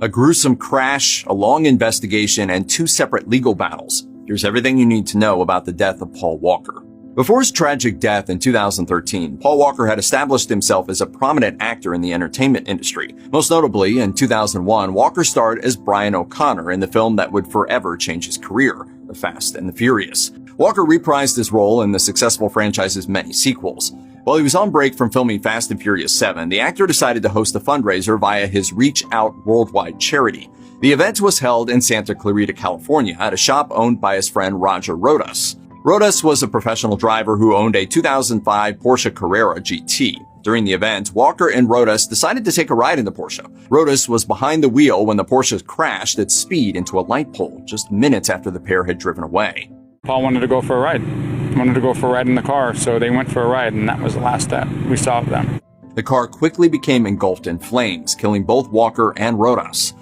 A gruesome crash, a long investigation, and 2 separate legal battles. Here's everything you need to know about the death of Paul Walker. Before his tragic death in 2013, Paul Walker had established himself as a prominent actor in the entertainment industry. Most notably, in 2001, Walker starred as Brian O'Connor in the film that would forever change his career, The Fast and the Furious. Walker reprised his role in the successful franchise's many sequels. While he was on break from filming Fast and Furious 7, the actor decided to host a fundraiser via his Reach Out Worldwide charity. The event was held in Santa Clarita, California, at a shop owned by his friend Roger Rodas. Rodas was a professional driver who owned a 2005 Porsche Carrera GT. During the event, Walker and Rodas decided to take a ride in the Porsche. Rodas was behind the wheel when the Porsche crashed at speed into a light pole just minutes after the pair had driven away. Paul wanted to go for a ride. Wanted to go for a ride in the car, so they went for a ride, and that was the last that we saw of them. The car quickly became engulfed in flames, killing both Walker and Rodas.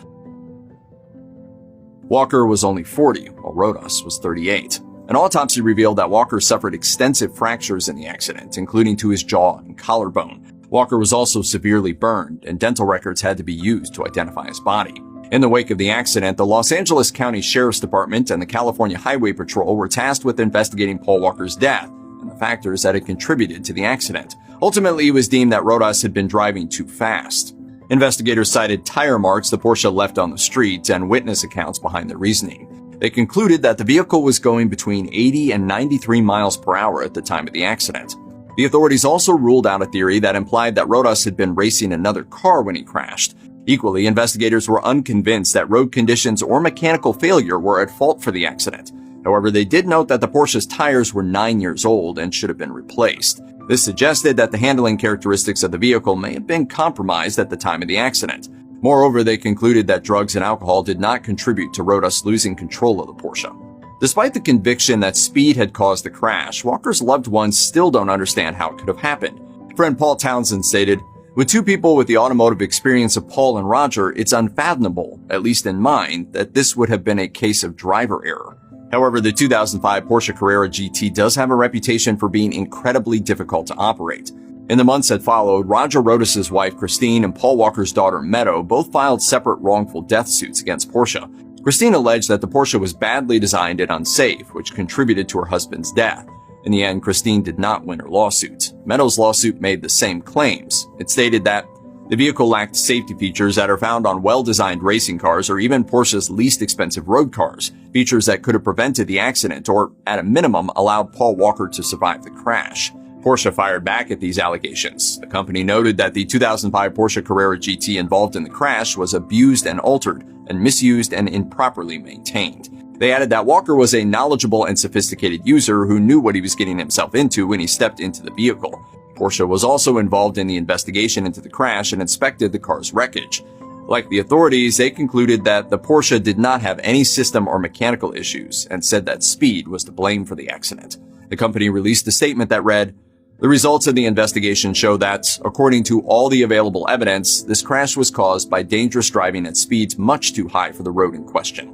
Walker was only 40, while Rodas was 38. An autopsy revealed that Walker suffered extensive fractures in the accident, including to his jaw and collarbone. Walker was also severely burned, and dental records had to be used to identify his body. In the wake of the accident, the Los Angeles County Sheriff's Department and the California Highway Patrol were tasked with investigating Paul Walker's death and the factors that had contributed to the accident. Ultimately, it was deemed that Rodas had been driving too fast. Investigators cited tire marks the Porsche left on the street and witness accounts behind their reasoning. They concluded that the vehicle was going between 80 and 93 miles per hour at the time of the accident. The authorities also ruled out a theory that implied that Rodas had been racing another car when he crashed. Equally, investigators were unconvinced that road conditions or mechanical failure were at fault for the accident. However, they did note that the Porsche's tires were 9 years old and should have been replaced. This suggested that the handling characteristics of the vehicle may have been compromised at the time of the accident. Moreover, they concluded that drugs and alcohol did not contribute to Rodas losing control of the Porsche. Despite the conviction that speed had caused the crash, Walker's loved ones still don't understand how it could have happened. Friend Paul Townsend stated, "With 2 people with the automotive experience of Paul and Roger, it's unfathomable, at least in mind, that this would have been a case of driver error." However, the 2005 Porsche Carrera GT does have a reputation for being incredibly difficult to operate. In the months that followed, Roger Rodas' wife Christine and Paul Walker's daughter Meadow both filed separate wrongful death suits against Porsche. Christine alleged that the Porsche was badly designed and unsafe, which contributed to her husband's death. In the end, Christine did not win her lawsuit. Meadow's lawsuit made the same claims. It stated that the vehicle lacked safety features that are found on well-designed racing cars or even Porsche's least expensive road cars, features that could have prevented the accident or, at a minimum, allowed Paul Walker to survive the crash. Porsche fired back at these allegations. The company noted that the 2005 Porsche Carrera GT involved in the crash was abused and altered and misused and improperly maintained. They added that Walker was a knowledgeable and sophisticated user who knew what he was getting himself into when he stepped into the vehicle. Porsche was also involved in the investigation into the crash and inspected the car's wreckage. Like the authorities, they concluded that the Porsche did not have any system or mechanical issues and said that speed was to blame for the accident. The company released a statement that read, "The results of the investigation show that, according to all the available evidence, this crash was caused by dangerous driving at speeds much too high for the road in question."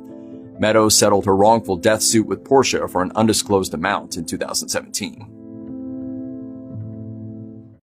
Meadow settled her wrongful death suit with Porsche for an undisclosed amount in 2017.